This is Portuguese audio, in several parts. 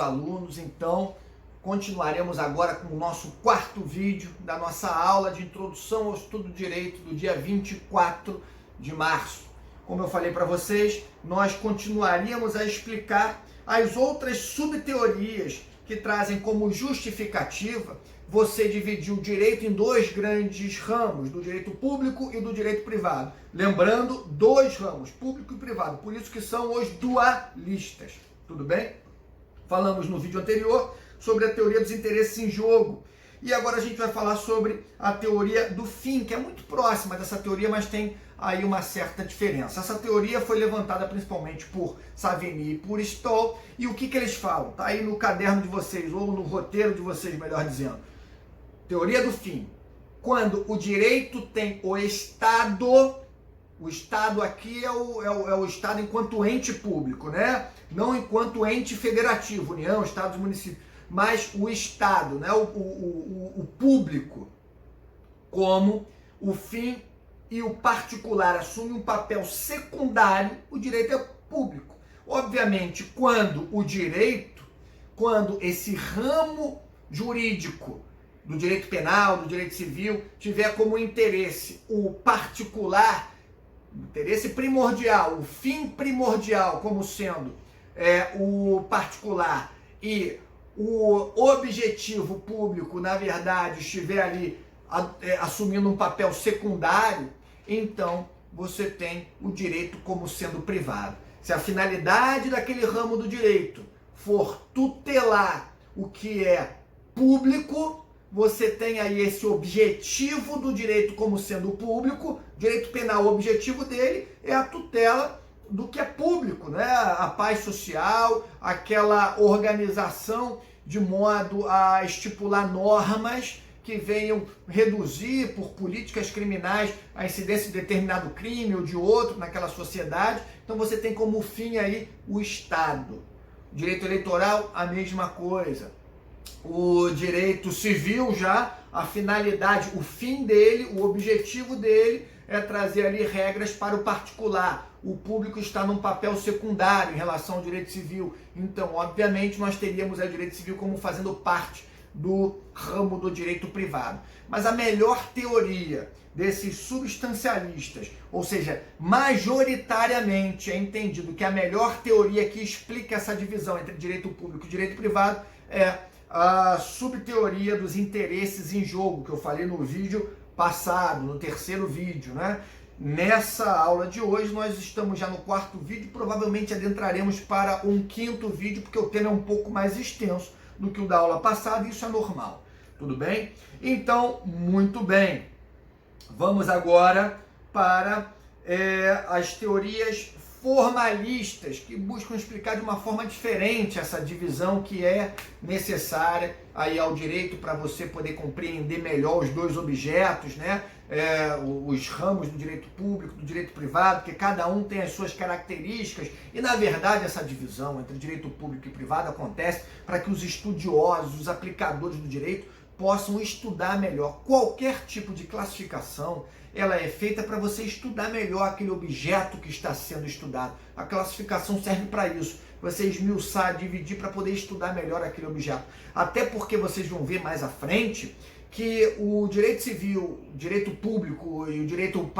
alunos, então continuaremos agora com o nosso quarto vídeo da nossa aula de introdução ao estudo do direito do dia 24 de março. Como eu falei para vocês, nós continuaríamos a explicar as outras subteorias que trazem como justificativa você dividir o direito em dois grandes ramos, do direito público e do direito privado. Lembrando, dois ramos, público e privado, por isso que são os dualistas, tudo bem? Falamos no vídeo anterior sobre a teoria dos interesses em jogo. E agora a gente vai falar sobre a teoria do fim, que é muito próxima dessa teoria, mas tem aí uma certa diferença. Essa teoria foi levantada principalmente por Savigny e por Stoll. E o que eles falam? Está aí no caderno de vocês, ou no roteiro de vocês, melhor dizendo. Teoria do fim. Quando o direito tem o Estado aqui é o Estado enquanto ente público, né? Não enquanto ente federativo, União, Estados, municípios, mas o Estado, né? o público, como o fim e o particular assume um papel secundário, o direito é público. Obviamente, quando esse ramo jurídico do direito penal, do direito civil, tiver como interesse o particular, interesse primordial, o fim primordial como sendo o particular e o objetivo público, na verdade, estiver ali assumindo um papel secundário, então você tem o direito como sendo privado. Se a finalidade daquele ramo do direito for tutelar o que é público, você tem aí esse objetivo do direito como sendo público. Direito penal, o objetivo dele é a tutela do que é público, né? A paz social, aquela organização de modo a estipular normas que venham reduzir por políticas criminais a incidência de determinado crime ou de outro naquela sociedade. Então você tem como fim aí o Estado. O direito eleitoral, a mesma coisa. O direito civil já, a finalidade, o fim dele, o objetivo dele é trazer ali regras para o particular. O público está num papel secundário em relação ao direito civil. Então, obviamente, nós teríamos o direito civil como fazendo parte do ramo do direito privado. Mas a melhor teoria desses substancialistas, ou seja, majoritariamente é entendido que a melhor teoria que explica essa divisão entre direito público e direito privado é a subteoria dos interesses em jogo, que eu falei no vídeo passado, no terceiro vídeo, né? Nessa aula de hoje, nós estamos já no quarto vídeo, provavelmente adentraremos para um quinto vídeo, porque o tema é um pouco mais extenso do que o da aula passada, e isso é normal, tudo bem? Então, muito bem, vamos agora para as teorias formalistas, que buscam explicar de uma forma diferente essa divisão que é necessária aí ao direito para você poder compreender melhor os dois objetos, né? Os ramos do direito público, do direito privado, porque cada um tem as suas características e, na verdade, essa divisão entre direito público e privado acontece para que os estudiosos, os aplicadores do direito possam estudar melhor. Qualquer tipo de classificação, ela é feita para você estudar melhor aquele objeto que está sendo estudado. A classificação serve para isso, você esmiuçar, dividir para poder estudar melhor aquele objeto. Até porque vocês vão ver mais à frente que o direito civil, o direito público e o direito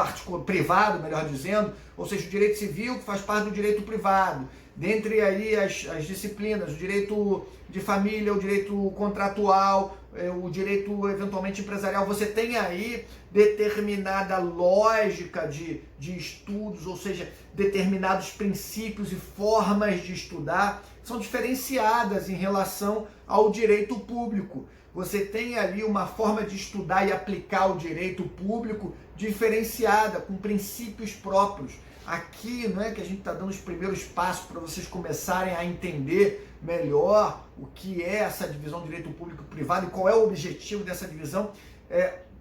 privado, melhor dizendo, ou seja, o direito civil que faz parte do direito privado, dentre aí as disciplinas, o direito de família, o direito contratual, o direito eventualmente empresarial, você tem aí determinada lógica de estudos, ou seja, determinados princípios e formas de estudar, são diferenciadas em relação ao direito público. Você tem ali uma forma de estudar e aplicar o direito público diferenciada, com princípios próprios. Aqui não é que a gente está dando os primeiros passos para vocês começarem a entender melhor o que é essa divisão de direito público e privado e qual é o objetivo dessa divisão,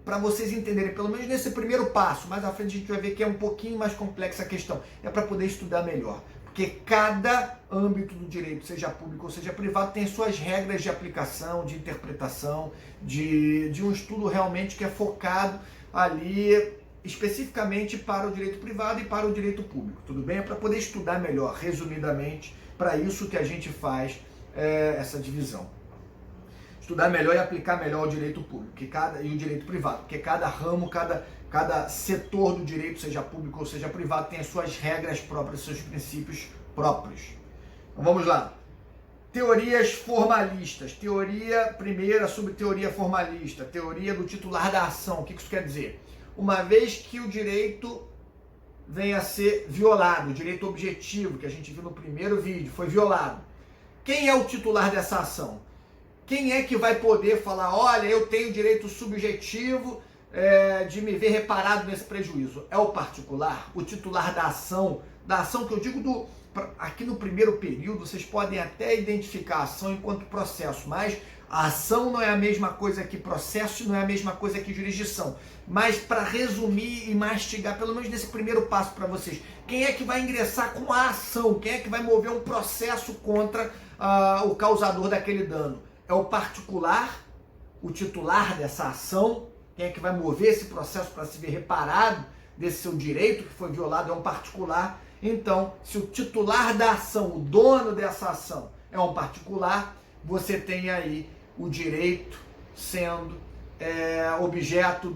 para vocês entenderem, pelo menos nesse primeiro passo. Mais à frente a gente vai ver que é um pouquinho mais complexa a questão, é para poder estudar melhor. Porque cada âmbito do direito, seja público ou seja privado, tem suas regras de aplicação, de interpretação, de um estudo realmente que é focado ali especificamente para o direito privado e para o direito público, tudo bem? É para poder estudar melhor, resumidamente, para isso que a gente faz essa divisão. Estudar melhor e aplicar melhor o direito público e o direito privado, porque cada ramo, cada setor do direito, seja público ou seja privado, tem as suas regras próprias, seus princípios próprios. Então vamos lá. Teorias formalistas. Teoria primeira sobre teoria formalista. Teoria do titular da ação. O que isso quer dizer? Uma vez que o direito venha a ser violado, o direito objetivo, que a gente viu no primeiro vídeo, foi violado. Quem é o titular dessa ação? Quem é que vai poder falar, olha, eu tenho direito subjetivo de me ver reparado nesse prejuízo? É o particular, o titular da ação que eu digo aqui no primeiro período, vocês podem até identificar a ação enquanto processo, mas a ação não é a mesma coisa que processo, não é a mesma coisa que jurisdição. Mas para resumir e mastigar, pelo menos nesse primeiro passo para vocês, quem é que vai ingressar com a ação? Quem é que vai mover um processo contra o causador daquele dano? É o particular, o titular dessa ação. Quem é que vai mover esse processo para se ver reparado desse seu direito que foi violado é um particular. Então, se o titular da ação, o dono dessa ação é um particular, você tem aí o direito sendo objeto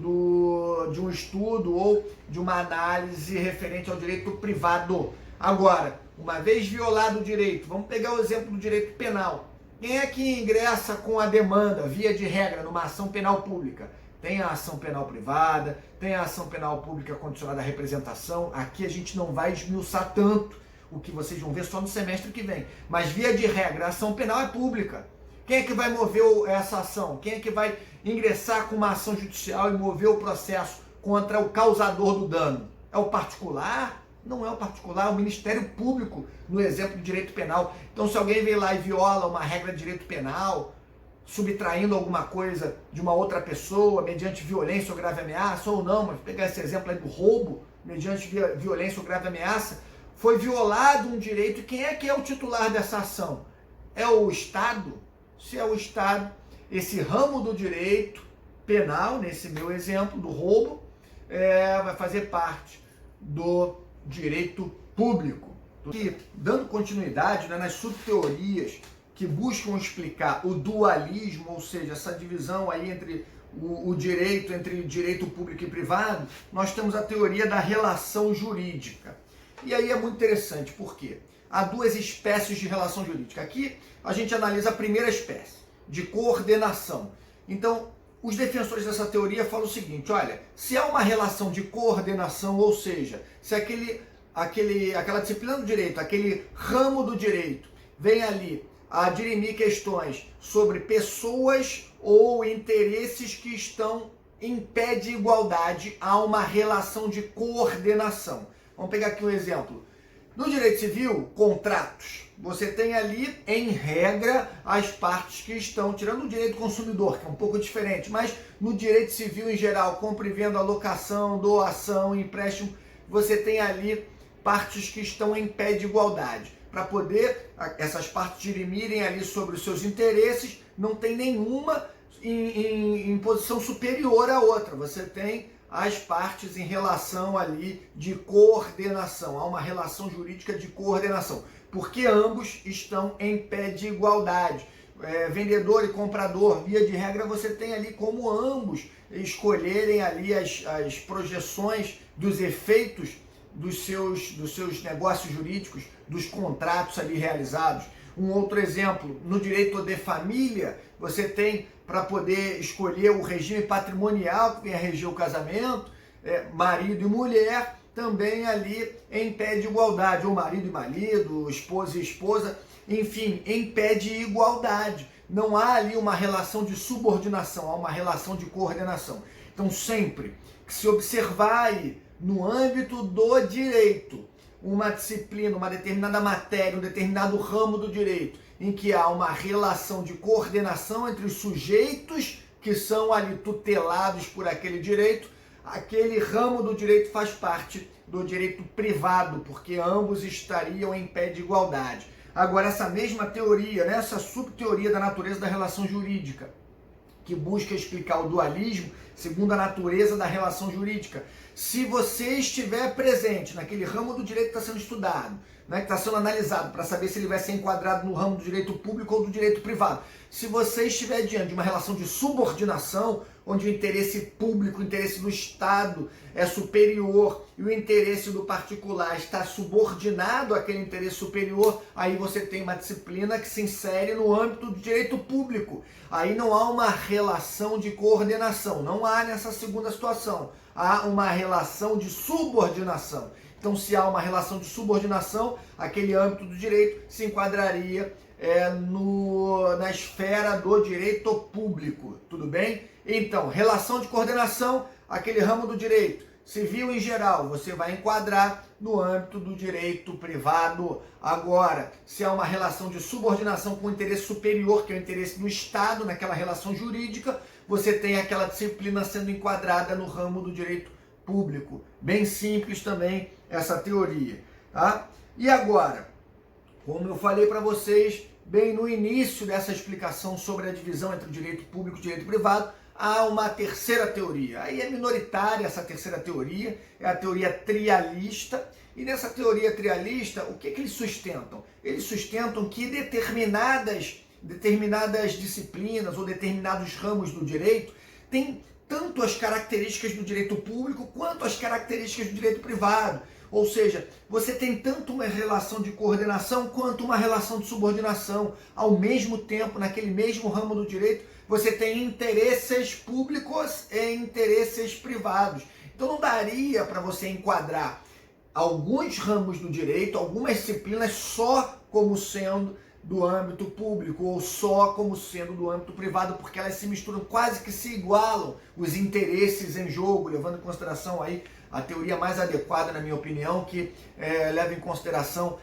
de um estudo ou de uma análise referente ao direito privado. Agora, uma vez violado o direito, vamos pegar o exemplo do direito penal. Quem é que ingressa com a demanda, via de regra, numa ação penal pública? Tem a ação penal privada, tem a ação penal pública condicionada à representação. Aqui a gente não vai esmiuçar tanto, o que vocês vão ver só no semestre que vem. Mas, via de regra, a ação penal é pública. Quem é que vai mover essa ação? Quem é que vai ingressar com uma ação judicial e mover o processo contra o causador do dano? É o particular? Não é o particular, é o Ministério Público, no exemplo do direito penal. Então, se alguém vem lá e viola uma regra de direito penal, subtraindo alguma coisa de uma outra pessoa, mediante violência ou grave ameaça, ou não, mas pegar esse exemplo aí do roubo, mediante violência ou grave ameaça, foi violado um direito, e quem é que é o titular dessa ação? É o Estado? Se é o Estado, esse ramo do direito penal, nesse meu exemplo do roubo, vai fazer parte do direito público. E, dando continuidade nas subteorias que buscam explicar o dualismo, ou seja, essa divisão aí entre o direito, entre direito público e privado, nós temos a teoria da relação jurídica. E aí é muito interessante, porque há duas espécies de relação jurídica. Aqui a gente analisa a primeira espécie, de coordenação. Então, os defensores dessa teoria falam o seguinte, olha, se há uma relação de coordenação, ou seja, se aquela disciplina do direito, aquele ramo do direito, vem ali a dirimir questões sobre pessoas ou interesses que estão em pé de igualdade, há uma relação de coordenação. Vamos pegar aqui um exemplo. No direito civil, contratos. Você tem ali, em regra, as partes que estão, tirando o direito consumidor, que é um pouco diferente, mas no direito civil em geral, compra e venda, alocação, doação, empréstimo, você tem ali partes que estão em pé de igualdade. Para poder essas partes dirimirem ali sobre os seus interesses, não tem nenhuma em posição superior à outra. Você tem as partes em relação ali de coordenação. Há uma relação jurídica de coordenação, porque ambos estão em pé de igualdade. Vendedor e comprador, via de regra, você tem ali como ambos escolherem ali as projeções dos efeitos dos seus negócios jurídicos, dos contratos ali realizados. Um outro exemplo, no direito de família, você tem para poder escolher o regime patrimonial que vem a reger o casamento, marido e mulher, também ali em pé de igualdade, ou marido e marido, esposa e esposa, enfim, em pé de igualdade. Não há ali uma relação de subordinação, há uma relação de coordenação. Então, sempre que se observar aí, no âmbito do direito, uma disciplina, uma determinada matéria, um determinado ramo do direito, em que há uma relação de coordenação entre os sujeitos que são ali tutelados por aquele direito, aquele ramo do direito faz parte do direito privado, porque ambos estariam em pé de igualdade. Agora, essa mesma teoria, essa subteoria da natureza da relação jurídica, que busca explicar o dualismo segundo a natureza da relação jurídica, Se você estiver presente naquele ramo do direito que está sendo estudado, né, que está sendo analisado para saber se ele vai ser enquadrado no ramo do direito público ou do direito privado, se você estiver diante de uma relação de subordinação, onde o interesse público, o interesse do Estado é superior e o interesse do particular está subordinado àquele interesse superior, aí você tem uma disciplina que se insere no âmbito do direito público. Aí não há uma relação de coordenação, não há nessa segunda situação. Há uma relação de subordinação. Então, se há uma relação de subordinação, aquele âmbito do direito se enquadraria na esfera do direito público, tudo bem? Então, relação de coordenação, aquele ramo do direito civil em geral, você vai enquadrar no âmbito do direito privado. Agora, se há uma relação de subordinação com o interesse superior, que é o interesse do Estado naquela relação jurídica, você tem aquela disciplina sendo enquadrada no ramo do direito público. Bem simples também essa teoria, tá? E agora, como eu falei para vocês bem no início dessa explicação sobre a divisão entre o direito público e o direito privado, há uma terceira teoria. Aí é minoritária essa terceira teoria, é a teoria trialista. E nessa teoria trialista, o que eles sustentam? Eles sustentam que determinadas disciplinas ou determinados ramos do direito têm tanto as características do direito público quanto as características do direito privado. Ou seja, você tem tanto uma relação de coordenação quanto uma relação de subordinação. Ao mesmo tempo, naquele mesmo ramo do direito, você tem interesses públicos e interesses privados. Então não daria para você enquadrar alguns ramos do direito, algumas disciplinas só como sendo do âmbito público ou só como sendo do âmbito privado, porque elas se misturam, quase que se igualam os interesses em jogo, levando em consideração aí a teoria mais adequada, na minha opinião, que leva em consideração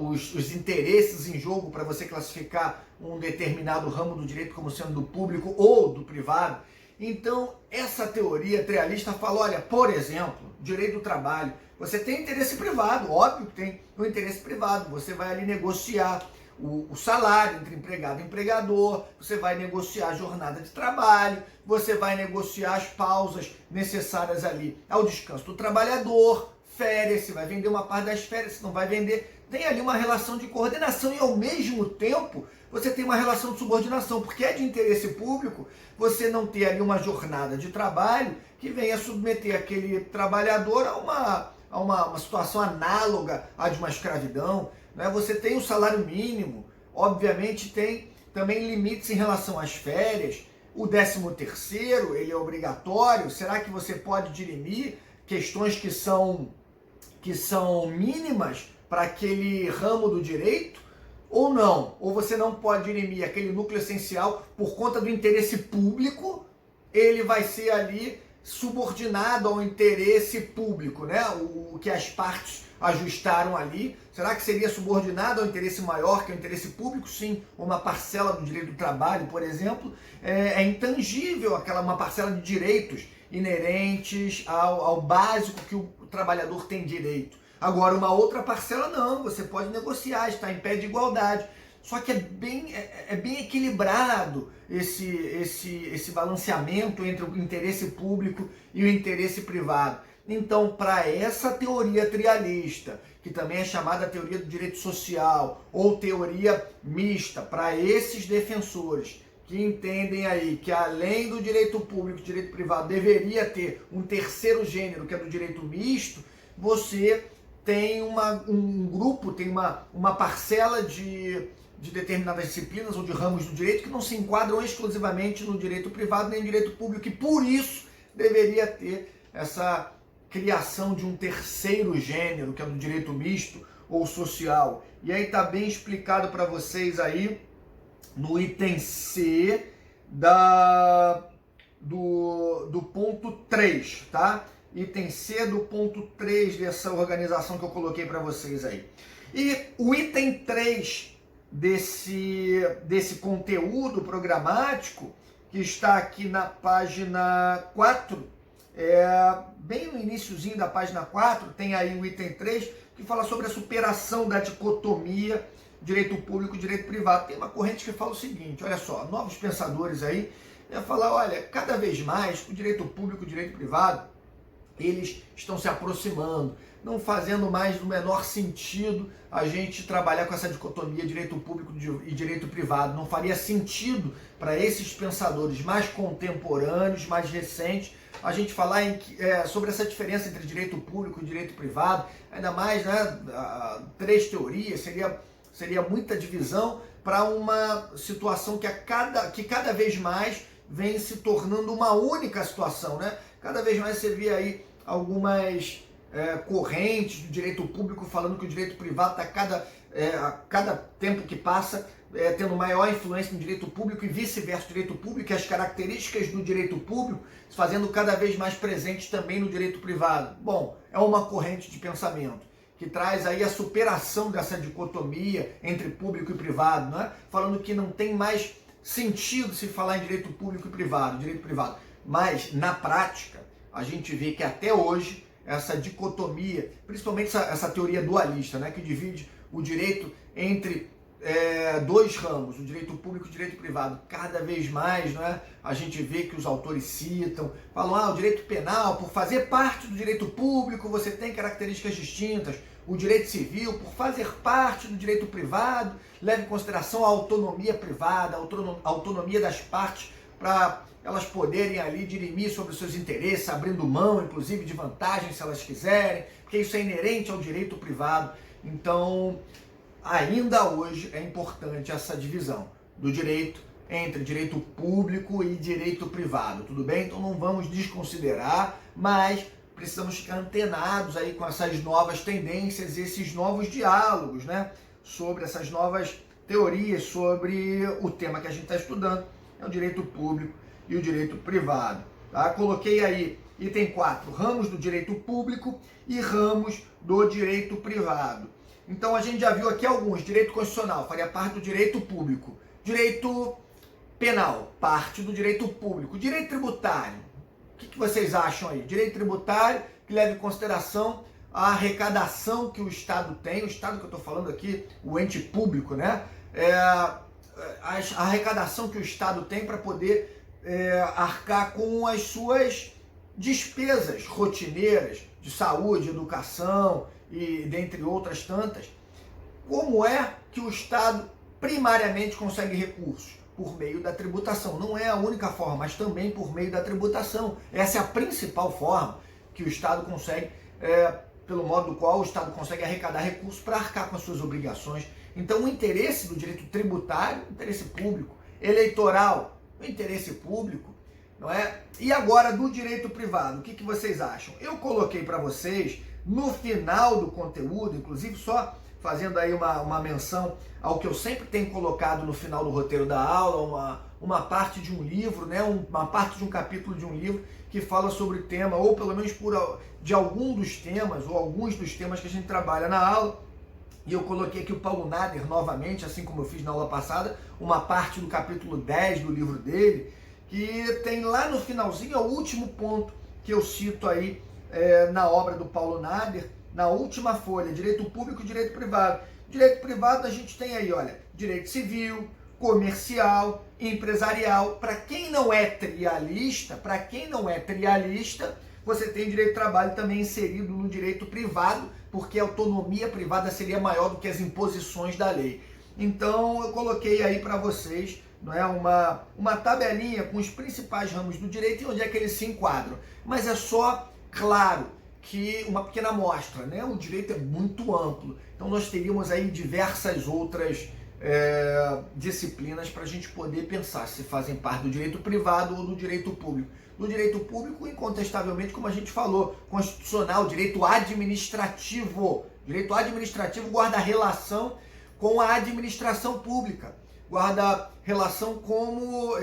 os interesses em jogo para você classificar um determinado ramo do direito como sendo do público ou do privado. Então, essa teoria trialista fala, olha, por exemplo, direito do trabalho, você tem interesse privado, óbvio que tem um interesse privado, você vai ali negociar o salário entre empregado e empregador, você vai negociar a jornada de trabalho, você vai negociar as pausas necessárias ali ao descanso do trabalhador, férias, se vai vender uma parte das férias, se não vai vender. Tem ali uma relação de coordenação e ao mesmo tempo você tem uma relação de subordinação, porque é de interesse público você não ter ali uma jornada de trabalho que venha submeter aquele trabalhador a uma situação análoga à de uma escravidão. Né? Você tem o salário mínimo, obviamente tem também limites em relação às férias, o 13º, ele é obrigatório, será que você pode dirimir questões que são mínimas para aquele ramo do direito? Ou não? Ou você não pode dirimir aquele núcleo essencial por conta do interesse público, ele vai ser ali subordinado ao interesse público, né? O que as partes ajustaram ali. Será que seria subordinado ao interesse maior, que é o interesse público? Sim, uma parcela do direito do trabalho, por exemplo, é intangível, uma parcela de direitos inerentes ao básico que o trabalhador tem direito. Agora, uma outra parcela não, você pode negociar, está em pé de igualdade. Só que é bem equilibrado esse balanceamento entre o interesse público e o interesse privado. Então, para essa teoria trialista, que também é chamada teoria do direito social ou teoria mista, para esses defensores que entendem aí que além do direito público e direito privado deveria ter um terceiro gênero, que é do direito misto, você tem um grupo, tem uma parcela de determinadas disciplinas ou de ramos do direito que não se enquadram exclusivamente no direito privado nem no direito público, e por isso deveria ter essa criação de um terceiro gênero, que é do direito misto ou social. E aí está bem explicado para vocês aí no item C do ponto 3, tá? Item C do ponto 3 dessa organização que eu coloquei para vocês aí. E o item 3 desse conteúdo programático, que está aqui na página 4, bem no iniciozinho da página 4, tem aí o item 3, que fala sobre a superação da dicotomia direito público e direito privado. Tem uma corrente que fala o seguinte, olha só, novos pensadores aí, falar, olha, cada vez mais o direito público e o direito privado, eles estão se aproximando, não fazendo mais no menor sentido a gente trabalhar com essa dicotomia direito público e direito privado. Não faria sentido para esses pensadores mais contemporâneos, mais recentes, a gente falar sobre essa diferença entre direito público e direito privado, ainda mais, né, 3 teorias, seria muita divisão para uma situação que cada vez mais vem se tornando uma única situação, né? Cada vez mais você vê aí algumas correntes do direito público falando que o direito privado está a cada tempo que passa tendo maior influência no direito público e vice-versa, o direito público e as características do direito público se fazendo cada vez mais presentes também no direito privado. Bom, é uma corrente de pensamento que traz aí a superação dessa dicotomia entre público e privado, né? Falando que não tem mais sentido se falar em direito público e privado, direito privado. Mas, na prática, a gente vê que até hoje essa dicotomia, principalmente essa teoria dualista, né, que divide o direito entre 2 ramos, o direito público e o direito privado, cada vez mais, né, a gente vê que os autores citam, falam, o direito penal, por fazer parte do direito público, você tem características distintas, o direito civil, por fazer parte do direito privado, leva em consideração a autonomia privada, a autonomia das partes, para elas poderem ali dirimir sobre os seus interesses, abrindo mão, inclusive, de vantagens se elas quiserem, porque isso é inerente ao direito privado. Então, ainda hoje é importante essa divisão do direito entre direito público e direito privado, tudo bem? Então não vamos desconsiderar, mas precisamos ficar antenados aí com essas novas tendências, esses novos diálogos, né? Sobre essas novas teorias, sobre o tema que a gente está estudando, é o direito público e o direito privado. Tá? Coloquei aí, item 4, ramos do direito público e ramos do direito privado. Então a gente já viu aqui alguns, direito constitucional, faria parte do direito público, direito penal, parte do direito público, direito tributário, o que vocês acham aí? Direito tributário que leva em consideração a arrecadação que o Estado tem, o Estado que eu estou falando aqui, o ente público, né? A arrecadação que o Estado tem para poder arcar com as suas despesas rotineiras de saúde, educação e dentre outras tantas. Como é que o Estado primariamente consegue recursos? Por meio da tributação. Não é a única forma, mas também por meio da tributação. Essa é a principal forma que o Estado consegue, pelo modo do qual o Estado consegue arrecadar recursos para arcar com as suas obrigações. Então o interesse do direito tributário, o interesse público, eleitoral, o interesse público, não é? E agora do direito privado, o que vocês acham? Eu coloquei para vocês no final do conteúdo, inclusive só fazendo aí uma menção ao que eu sempre tenho colocado no final do roteiro da aula, uma parte de um livro, né, uma parte de um capítulo de um livro que fala sobre o tema, ou pelo menos de algum dos temas, ou alguns dos temas que a gente trabalha na aula. E eu coloquei aqui o Paulo Nader novamente, assim como eu fiz na aula passada, uma parte do capítulo 10 do livro dele, que tem lá no finalzinho, é o último ponto que eu cito aí na obra do Paulo Nader, na última folha, direito público e direito privado. Direito privado a gente tem aí, olha, direito civil, comercial, empresarial. Para quem não é trialista, você tem direito de trabalho também inserido no direito privado, porque a autonomia privada seria maior do que as imposições da lei. Então eu coloquei aí para vocês, não é, uma tabelinha com os principais ramos do direito e onde é que eles se enquadram. Mas é só, claro, que uma pequena amostra, né? O direito é muito amplo, então nós teríamos aí diversas outras disciplinas para a gente poder pensar se fazem parte do direito privado ou do direito público. Do direito público, incontestavelmente, como a gente falou, constitucional, direito administrativo. Direito administrativo guarda relação com a administração pública, guarda relação como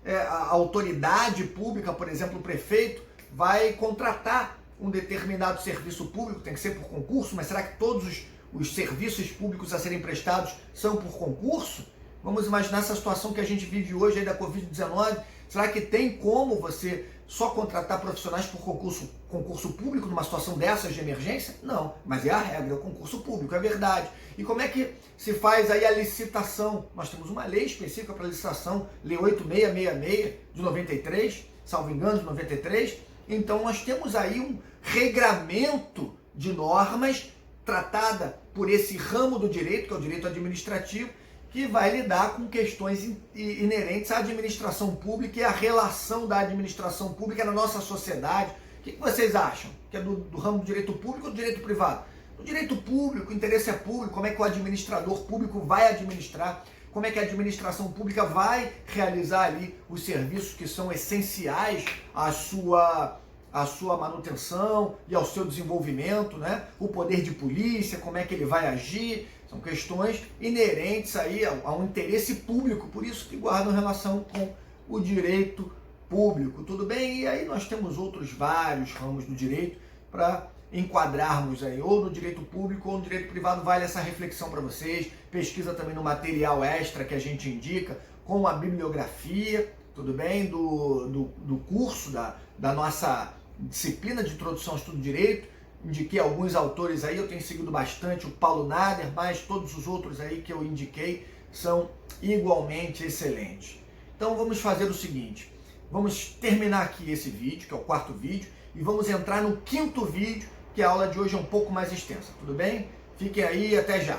a autoridade pública, por exemplo, o prefeito, vai contratar um determinado serviço público, tem que ser por concurso, mas será que todos os serviços públicos a serem prestados são por concurso? Vamos imaginar essa situação que a gente vive hoje aí da Covid-19. Será que tem como você só contratar profissionais por concurso público numa situação dessas de emergência? Não, mas é a regra, é o concurso público, é verdade. E como é que se faz aí a licitação? Nós temos uma lei específica para licitação, Lei 8666 de 93, salvo engano, de 93, Então nós temos aí um regramento de normas tratada por esse ramo do direito, que é o direito administrativo, que vai lidar com questões inerentes à administração pública e à relação da administração pública na nossa sociedade. O que vocês acham? Que é do ramo do direito público ou do direito privado? No direito público, o interesse é público, como é que o administrador público vai administrar, como é que a administração pública vai realizar ali os serviços que são essenciais à sua manutenção e ao seu desenvolvimento, né? O poder de polícia, como é que ele vai agir, são questões inerentes aí ao interesse público, por isso que guardam relação com o direito público, tudo bem? E aí nós temos outros vários ramos do direito para enquadrarmos aí, ou no direito público ou no direito privado. Vale essa reflexão para vocês, pesquisa também no material extra que a gente indica, com a bibliografia, tudo bem? Do curso da nossa disciplina de introdução ao estudo de direito. Indiquei alguns autores aí, eu tenho seguido bastante o Paulo Nader, mas todos os outros aí que eu indiquei são igualmente excelentes. Então vamos fazer o seguinte, vamos terminar aqui esse vídeo, que é o 4º vídeo, e vamos entrar no 5º vídeo, que a aula de hoje é um pouco mais extensa, tudo bem? Fiquem aí e até já!